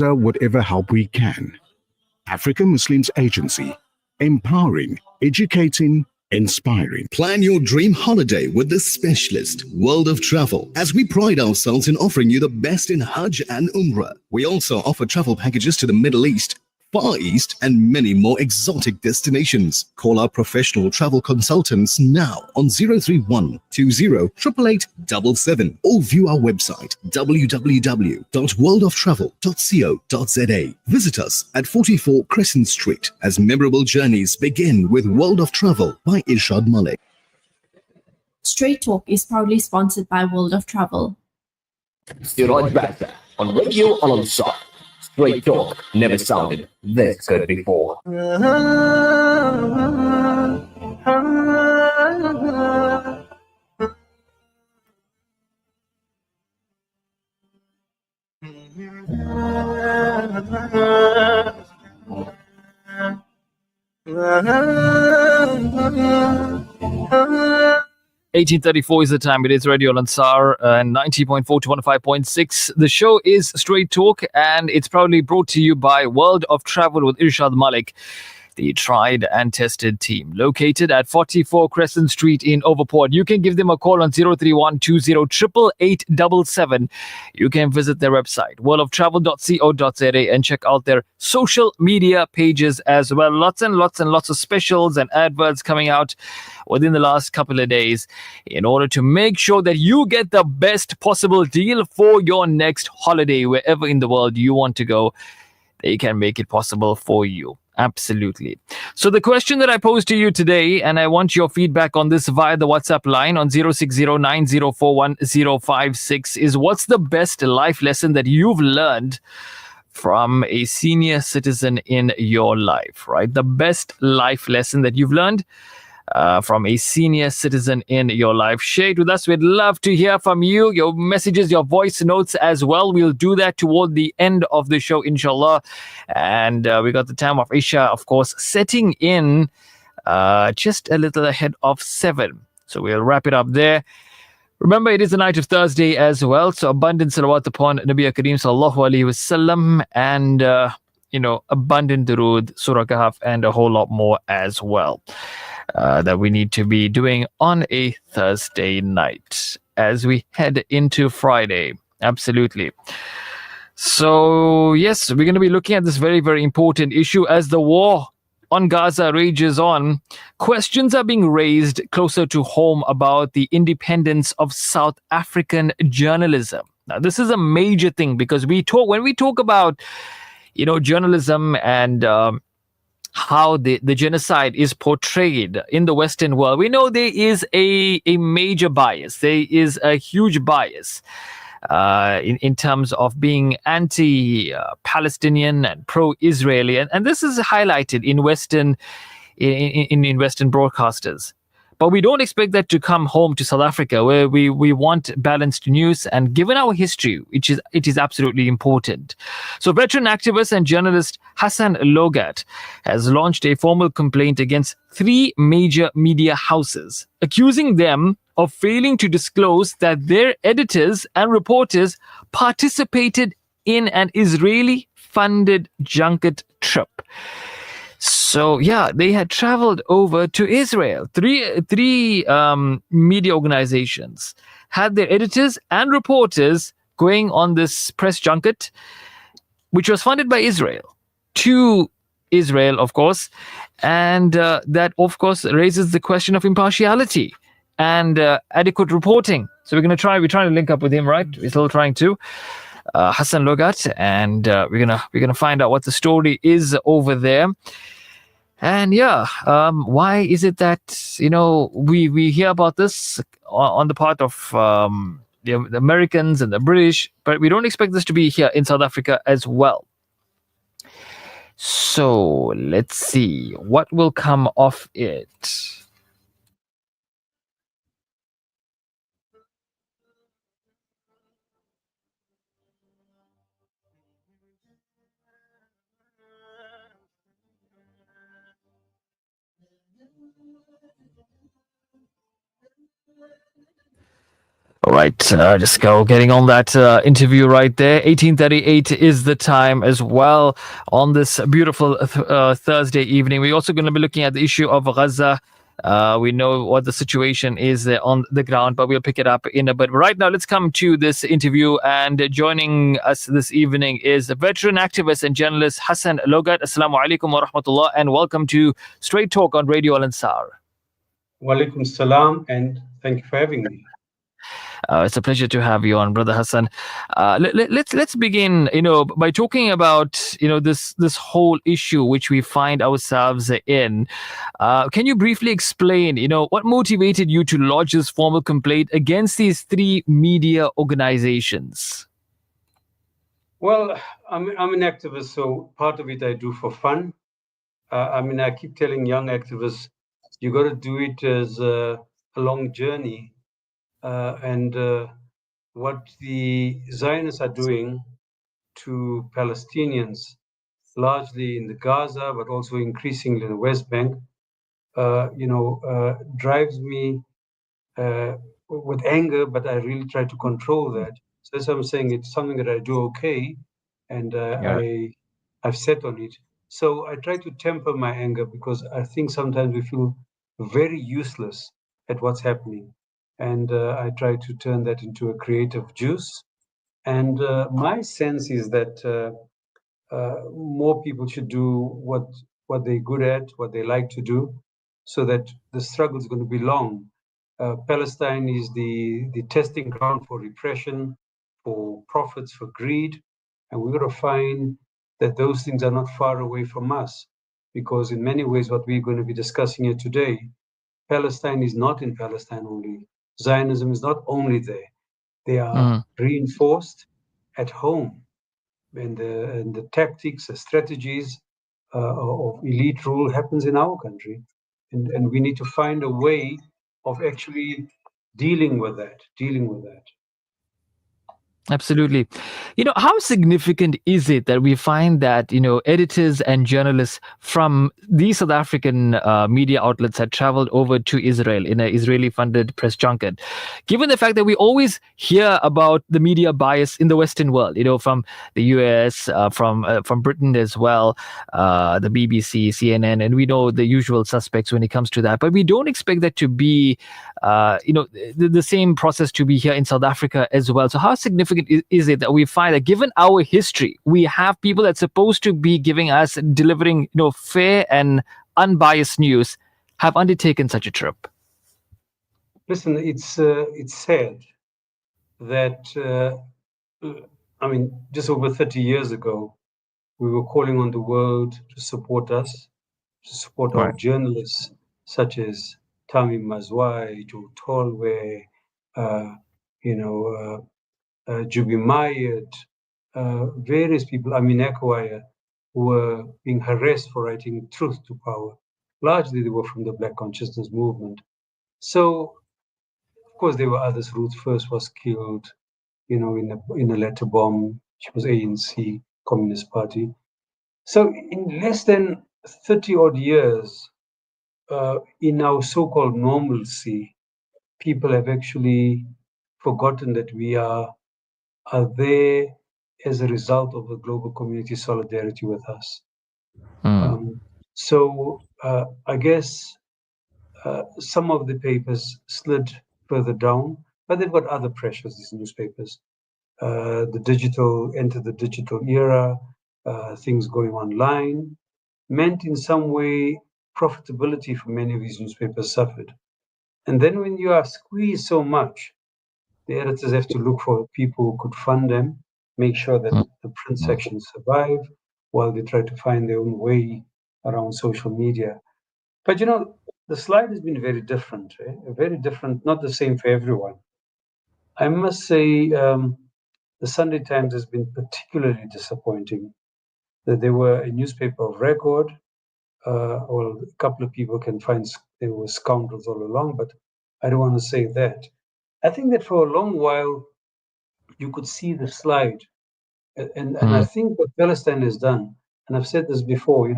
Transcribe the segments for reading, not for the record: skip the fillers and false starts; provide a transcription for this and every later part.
whatever help we can. African Muslims Agency, empowering, educating, inspiring. Plan your dream holiday with the specialist, World of Travel, as we pride ourselves in offering you the best in Hajj and Umrah. We also offer travel packages to the Middle East, Far East, and many more exotic destinations. Call our professional travel consultants now on 031 20 888 or view our website www.worldoftravel.co.za. Visit us at 44 Crescent Street as memorable journeys begin with World of Travel by Irshad Malik. Straight Talk is proudly sponsored by World of Travel. Serajj Bassa on Radio Al-Ansar. Straight Talk never sounded this good before. 18:34 is the time. It is Radio Al-Ansar and 90.4 to 105.6. The show is Straight Talk, and it's proudly brought to you by World of Travel with Irshad Malik, the tried and tested team, located at 44 Crescent Street in Overport. You can give them a call on 031 20 888 You can visit their website, worldoftravel.co.za, and check out their social media pages as well. Lots and lots of specials and adverts coming out within the last couple of days in order to make sure that you get the best possible deal for your next holiday, wherever in the world you want to go. They can make it possible for you. Absolutely. So the question that I posed to you today, and I want your feedback on this via the WhatsApp line on 06090411056, is what's the best life lesson that you've learned from a senior citizen in your life, right? The best life lesson that you've learned from a senior citizen in your life. Share it with us. We'd love to hear from you, your messages, your voice notes as well. We'll do that toward the end of the show, inshallah. And we got the time of Isha, of course, setting in just a little ahead of 7. So we'll wrap it up there. Remember, it is the night of Thursday as well. So abundant salawat upon Nabi Kareem sallallahu alaihi wasallam, and abundant durood, Surah Kahf, and a whole lot more as well. That we need to be doing on a Thursday night as we head into Friday. Absolutely. So, yes, we're going to be looking at this very, very important issue as the war on Gaza rages on. Questions are being raised closer to home about the independence of South African journalism. Now, this is a major thing because when we talk about, journalism and how the genocide is portrayed in the Western world, we know there is a major bias. There is a huge bias in terms of being anti-Palestinian and pro-Israeli, and this is highlighted in Western broadcasters. But we don't expect that to come home to South Africa, where we want balanced news. And given our history, it is absolutely important. So veteran activist and journalist Hassan Lorgart has launched a formal complaint against 3 major media houses, accusing them of failing to disclose that their editors and reporters participated in an Israeli-funded junket trip. So, yeah, they had traveled over to Israel. Three media organizations had their editors and reporters going on this press junket, which was funded by Israel, to Israel, of course. And that, of course, raises the question of impartiality and adequate reporting. So we're trying to link up with him, right? We're still trying to. Hassan Lorgart, and we're gonna find out what the story is over there. And why is it that we hear about this on the part of the Americans and the British, but we don't expect this to be here in South Africa as well? So let's see what will come of it. All right, just getting on that interview right there. 18:38 is the time as well on this beautiful Thursday evening. We're also going to be looking at the issue of Gaza. We know what the situation is there on the ground, but we'll pick it up in a bit. Right now, let's come to this interview. And joining us this evening is veteran activist and journalist Hassan Lorgart. Assalamu alaikum wa rahmatullah, and welcome to Straight Talk on Radio Al Ansar. Wa alaikum salam, and thank you for having me. It's a pleasure to have you on, Brother Hassan. Let's begin, by talking about, this whole issue which we find ourselves in. Can you briefly explain, what motivated you to lodge this formal complaint against these three media organizations? Well, I'm an activist, so part of it I do for fun. I keep telling young activists, you got to do it as a long journey. And what the Zionists are doing to Palestinians, largely in the Gaza, but also increasingly in the West Bank, drives me with anger, but I really try to control that. So as I'm saying, it's something that I do okay, and I've set on it. So I try to temper my anger because I think sometimes we feel very useless at what's happening. And I try to turn that into a creative juice. And my sense is that more people should do what they're good at, what they like to do, so that the struggle is going to be long. Palestine is the testing ground for repression, for profits, for greed. And we've got to find that those things are not far away from us. Because in many ways, what we're going to be discussing here today, Palestine is not in Palestine only. Zionism is not only there. They are reinforced at home. And the tactics, the strategies of elite rule happens in our country. And we need to find a way of actually dealing with that. Absolutely. How significant is it that we find that, editors and journalists from these South African media outlets had traveled over to Israel in an Israeli-funded press junket? Given the fact that we always hear about the media bias in the Western world, from the US, from Britain as well, the BBC, CNN, and we know the usual suspects when it comes to that. But we don't expect that to be, the same process to be here in South Africa as well. So how significant is it that we find that given our history, we have people that's supposed to be giving us, delivering, fair and unbiased news, have undertaken such a trip? Listen, it's sad that, just over 30 years ago, we were calling on the world to support us, to support our journalists, such as Tami Mazwai, Joe Tolwe, Jubi Mayat, various people, Amin Ekwaya, who were being harassed for writing truth to power. Largely, they were from the Black Consciousness Movement. So, of course, there were others. Ruth First was killed, in a letter bomb. She was ANC, Communist Party. So, in less than 30 odd years, in our so-called normalcy, people have actually forgotten that we are there as a result of the global community solidarity with us. So I guess some of the papers slid further down, but they've got other pressures, these newspapers. Enter the digital era, things going online, meant in some way profitability for many of these newspapers suffered. And then when you are squeezed so much, the editors have to look for people who could fund them, make sure that the print sections survive while they try to find their own way around social media. But the slide has been very different, very different, not the same for everyone. I must say the Sunday Times has been particularly disappointing. That they were a newspaper of record. Well, a couple of people can find they were scoundrels all along, but I don't want to say that. I think that for a long while, you could see the slide. And I think what Palestine has done, and I've said this before,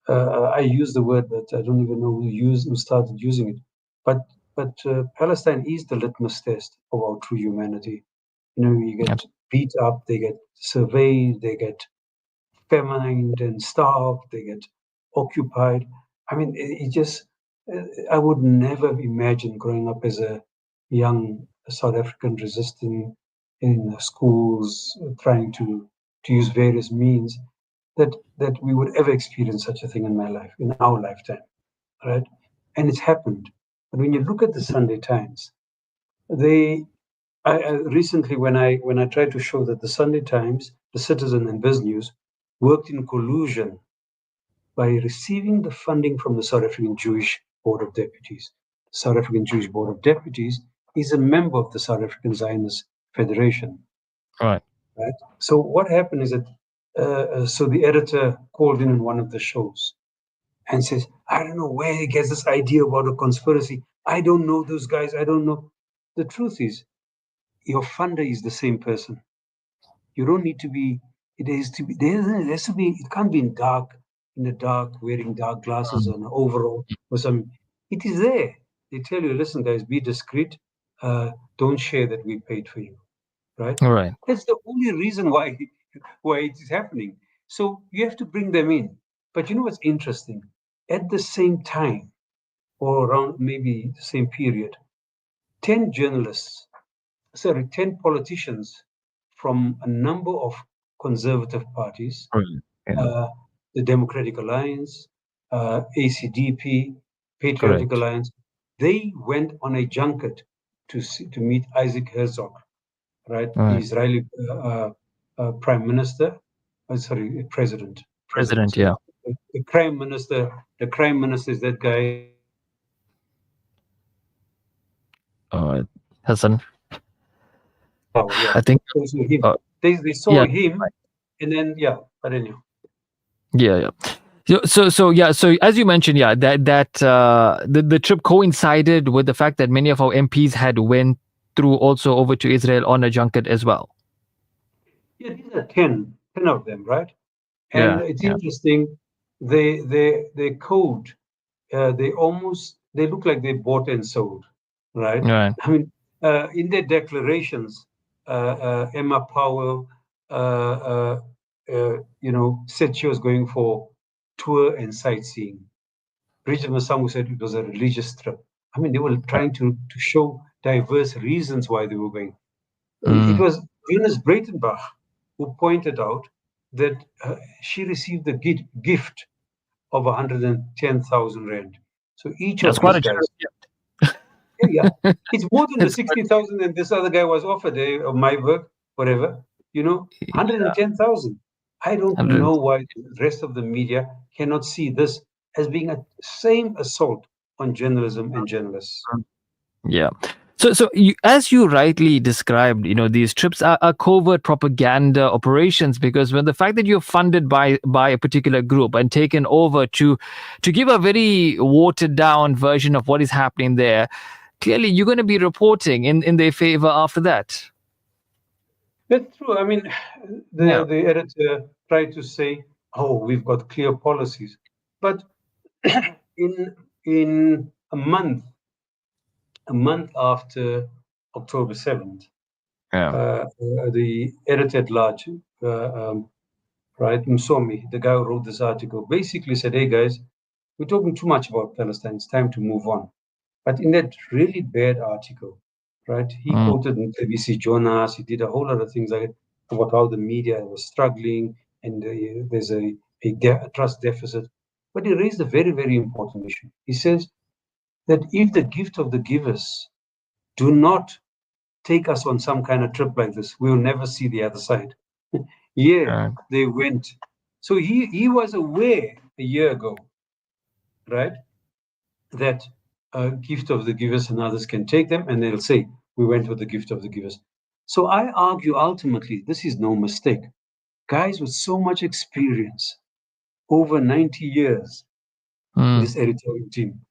I use the word, but I don't even know who started using it. But But Palestine is the litmus test of our true humanity. You get beat up, they get surveyed, they get feminine and starved, they get occupied. I mean, it just, I would never imagine growing up as a young South African resisting in schools, trying to use various means, that we would ever experience such a thing in my life, in our lifetime, right? And it's happened. But when you look at the Sunday Times, I recently, when I tried to show that the Sunday Times, the Citizen, and Biz News worked in collusion by receiving the funding from the South African Jewish Board of Deputies. The South African Jewish Board of Deputies is a member of the South African Zionist Federation. Right. So what happened is that, so the editor called in on one of the shows and says, I don't know where he gets this idea about a conspiracy. I don't know those guys. I don't know. The truth is, your funder is the same person. You don't need to be, it has to be, it can't be in the dark, wearing dark glasses or an overall or something. It is there. They tell you, listen, guys, be discreet. Don't share that we paid for you, right? Right. That's the only reason why it is happening. So you have to bring them in. But you know what's interesting? At the same time, or around maybe the same period, 10 politicians from a number of conservative parties, the Democratic Alliance, ACDP, Patriotic Alliance, they went on a junket to meet Isaac Herzog, right? The Israeli Prime Minister, President. President, So the Prime Minister is that guy. Hassan. Yeah. I think They saw him, and then but anyway. Yeah. So as you mentioned, the trip coincided with the fact that many of our MPs had went through also over to Israel on a junket as well. Yeah, these are 10 of them, right? And it's interesting. They code. They look like they bought and sold, right? I mean, in their declarations, Emma Powell, said she was going for tour and sightseeing. Bridget Masango said it was a religious trip. I mean, they were trying to show diverse reasons why they were going. It was Venus Breitenbach who pointed out that she received the gift of 110,000 rand. So each of these guys, it's more than the 60,000 and this other guy was offered of my work, whatever. 110,000. I don't know why the rest of the media cannot see this as being a same assault on journalism and journalists. Yeah. So as you rightly described, these trips are covert propaganda operations, because when the fact that you're funded by a particular group and taken over to give a very watered down version of what is happening there, clearly you're going to be reporting in their favor after that. That's true. I mean, the editor tried to say, "Oh, we've got clear policies," but in a month after October 7th, the editor at large, right, Msomi, the guy who wrote this article, basically said, "Hey guys, we're talking too much about Palestine. It's time to move on." But in that really bad article, right, he quoted KBC Jonas. He did a whole lot of things like about how the media was struggling and there's a trust deficit. But he raised a very, very important issue. He says that if the gift of the givers do not take us on some kind of trip like this, we'll never see the other side. They went. So he was aware a year ago, right, that gift of the givers and others can take them, and they'll say, we went with the gift of the givers. So I argue ultimately, this is no mistake. Guys with so much experience, over 90 years in this editorial team,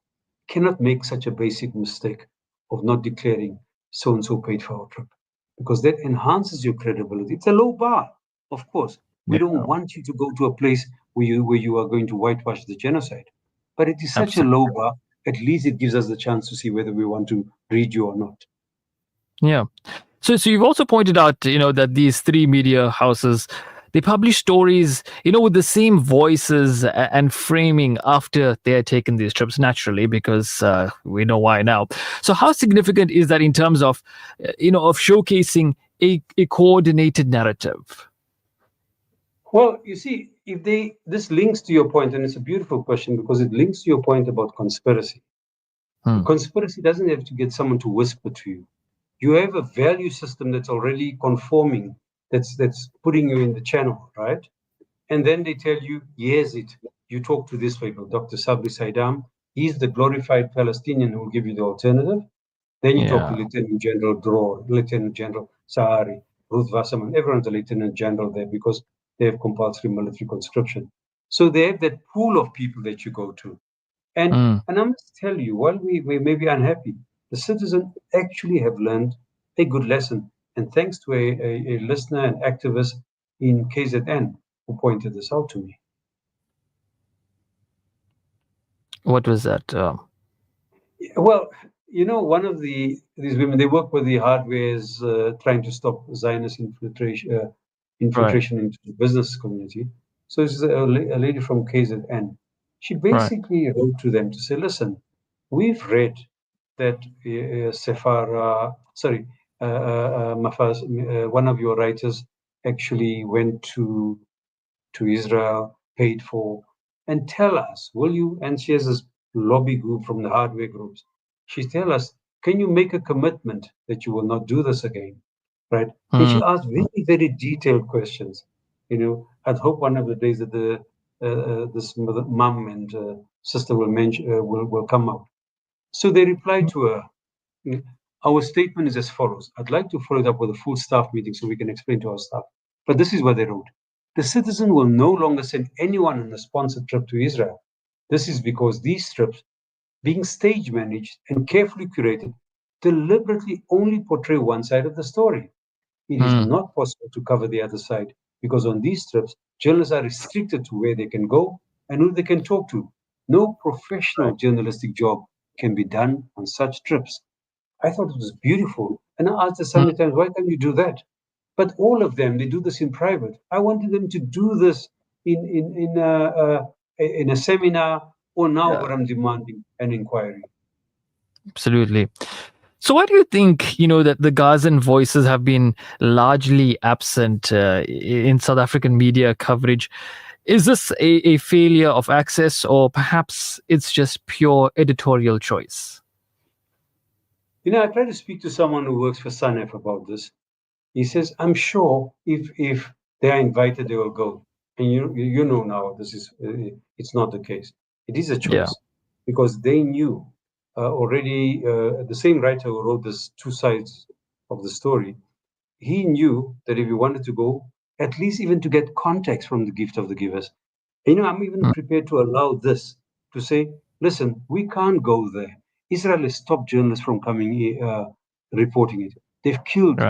cannot make such a basic mistake of not declaring so-and-so paid for our trip, because that enhances your credibility. It's a low bar, of course. We don't want you to go to a place where you are going to whitewash the genocide, but it is such a low bar at least it gives us the chance to see whether we want to read you or not. Yeah. So you've also pointed out, that these three media houses, they publish stories, with the same voices and framing after they had taken these trips, naturally, because we know why now. So how significant is that in terms of, of showcasing a coordinated narrative? Well, you see, this links to your point, and it's a beautiful question because it links to your point about conspiracy. Conspiracy doesn't have to get someone to whisper to you. You have a value system that's already conforming, that's putting you in the channel, right? And then they tell you, yes, you talk to this people, Dr. Sabri Saidam, he's the glorified Palestinian who will give you the alternative. Then you talk to Lieutenant General Dror, Lieutenant General Sahari, Ruth Wasserman, everyone's a Lieutenant General there because they have compulsory military conscription. So they have that pool of people that you go to. And I must tell you, while we may be unhappy, the citizens actually have learned a good lesson. And thanks to a listener and activist in KZN who pointed this out to me. What was that? Well, one of these women, they work with the hardwares trying to stop Zionist infiltration into the business community. So it's a lady from KZN. She basically wrote to them to say, listen, we've read that one of your writers actually went to Israel, paid for, and tell us, will you? And she has this lobby group from the hardware groups. She tell us, can you make a commitment that you will not do this again, right? And she asked very, very detailed questions. I'd hope one of the days that this mom and sister will come out. So they replied to her, our statement is as follows. I'd like to follow it up with a full staff meeting so we can explain to our staff. But this is what they wrote. The citizen will no longer send anyone on a sponsored trip to Israel. This is because these trips, being stage managed and carefully curated, deliberately only portray one side of the story. It is not possible to cover the other side because on these trips, journalists are restricted to where they can go and who they can talk to. No professional journalistic job can be done on such trips. I thought it was beautiful. And I asked the Sunday Times, why can't you do that? But all of them, they do this in private. I wanted them to do this in a seminar, or now what I'm demanding, an inquiry. Absolutely. So why do you think, that the Gazan voices have been largely absent in South African media coverage? Is this a failure of access, or perhaps it's just pure editorial choice? I tried to speak to someone who works for SANEF about this. He says, I'm sure if they are invited, they will go. And you know now, this is it's not the case. It is a choice because they knew already. The same writer who wrote this two sides of the story, he knew that if he wanted to go, at least even to get context from the gift of the givers. I'm even prepared to allow this to say, listen, we can't go there. Israel has stopped journalists from coming reporting it. They've killed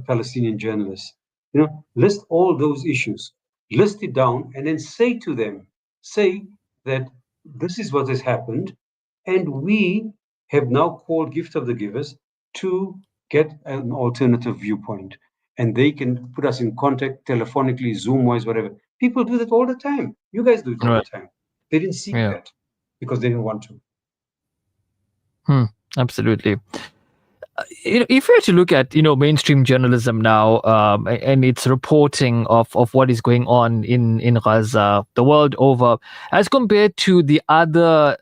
Palestinian journalists. List all those issues, list it down, and then say to them, say that this is what has happened, and we have now called Gift of the Givers to get an alternative viewpoint. And they can put us in contact telephonically, Zoom-wise, whatever. People do that all the time. You guys do it all the time. They didn't seek that because they didn't want to. Absolutely. If we were to look at mainstream journalism now and its reporting of what is going on in Gaza the world over, as compared to the other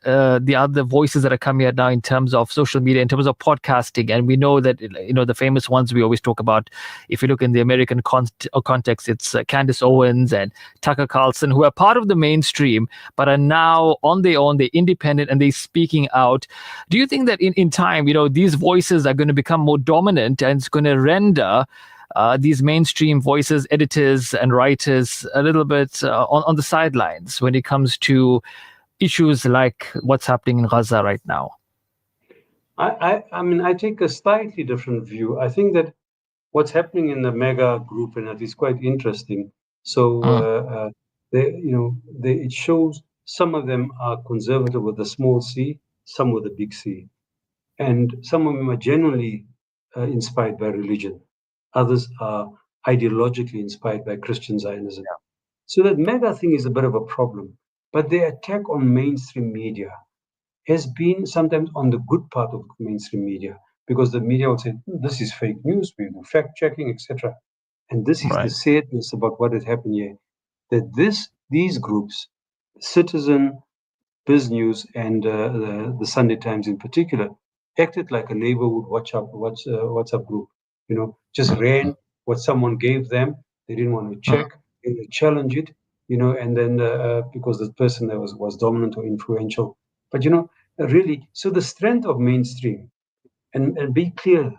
voices that are coming out now in terms of social media, in terms of podcasting, and we know that the famous ones we always talk about, if you look in the American context, it's Candace Owens and Tucker Carlson, who are part of the mainstream but are now on their own, they're independent and they're speaking out. Do you think that in time these voices are going to become more dominant and it's going to render these mainstream voices, editors and writers a little bit on the sidelines when it comes to issues like what's happening in Gaza right now? I mean, I take a slightly different view. I think that what's happening in the mega group and that is quite interesting. So it shows some of them are conservative with a small c, some with a big C. And some of them are genuinely inspired by religion. Others are ideologically inspired by Christian Zionism. Yeah. So that mega thing is a bit of a problem. But the attack on mainstream media has been sometimes on the good part of mainstream media, because the media will say, this is fake news, we do fact checking, etc. And this is the sadness about what has happened here, that these groups, Citizen, Biz News, and the Sunday Times in particular, acted like a neighborhood WhatsApp group. Just ran what someone gave them. They didn't want to check, they didn't challenge it, and then because the person that was dominant or influential. But really, so the strength of mainstream, and be clear,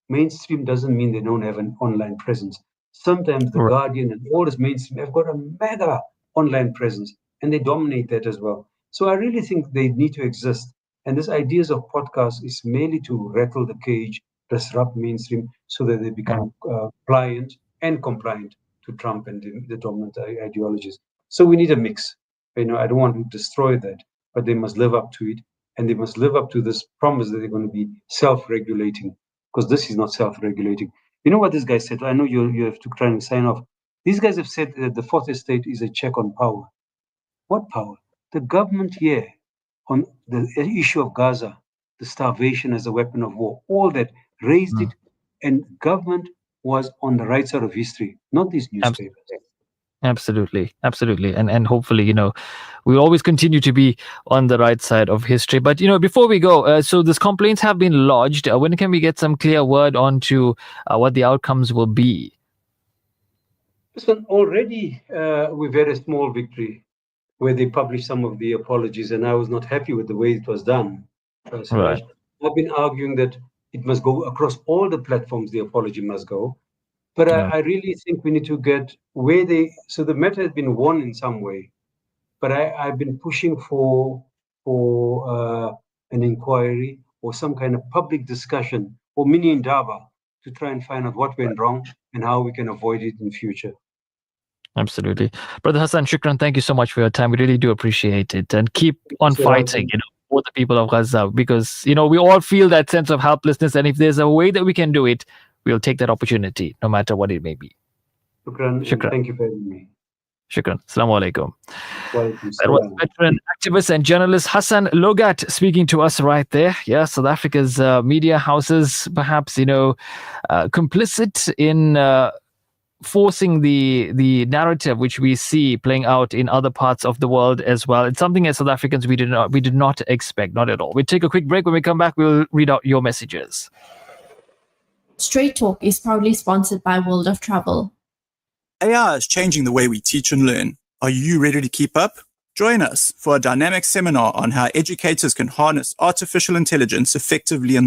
mainstream doesn't mean they don't have an online presence. Sometimes the Guardian and all this mainstream have got a mega online presence, and they dominate that as well. So I really think they need to exist. And this ideas of podcasts is merely to rattle the cage, disrupt mainstream, so that they become pliant and compliant to Trump and the dominant ideologies. So we need a mix. I don't want to destroy that, but they must live up to it. And they must live up to this promise that they're going to be self-regulating, because this is not self-regulating. You know what this guy said? I know you have to try and sign off. These guys have said that the fourth estate is a check on power. What power? The government here on the issue of Gaza, the starvation as a weapon of war, all that raised it, and government was on the right side of history, not these newspapers. Absolutely. And hopefully, we'll always continue to be on the right side of history. But, before we go, so these complaints have been lodged. When can we get some clear word on to what the outcomes will be? Listen, already we've had a small victory where they published some of the apologies, and I was not happy with the way it was done. Serajj. I've been arguing that it must go across all the platforms, the apology must go. But I really think we need to get where so the matter has been won in some way, but I've been pushing for an inquiry or some kind of public discussion or mini indaba to try and find out what went wrong and how we can avoid it in future. Absolutely. Brother Hassan, shukran, thank you so much for your time. We really do appreciate it. And keep on fighting, for the people of Gaza, because, we all feel that sense of helplessness. And if there's a way that we can do it, we'll take that opportunity, no matter what it may be. Shukran. Thank you for having me. Shukran. Assalamu alaikum. That was veteran activist and journalist Hassan Lorgart speaking to us right there. Yeah, South Africa's media houses, perhaps, complicit in forcing the narrative which we see playing out in other parts of the world as well. It's something as South Africans we did not expect, not at all. We'll take a quick break. When we come back, we'll read out your messages. Straight Talk is proudly sponsored by World of Travel. AI is changing the way we teach and learn. Are you ready to keep up? Join us for a dynamic seminar on how educators can harness artificial intelligence effectively in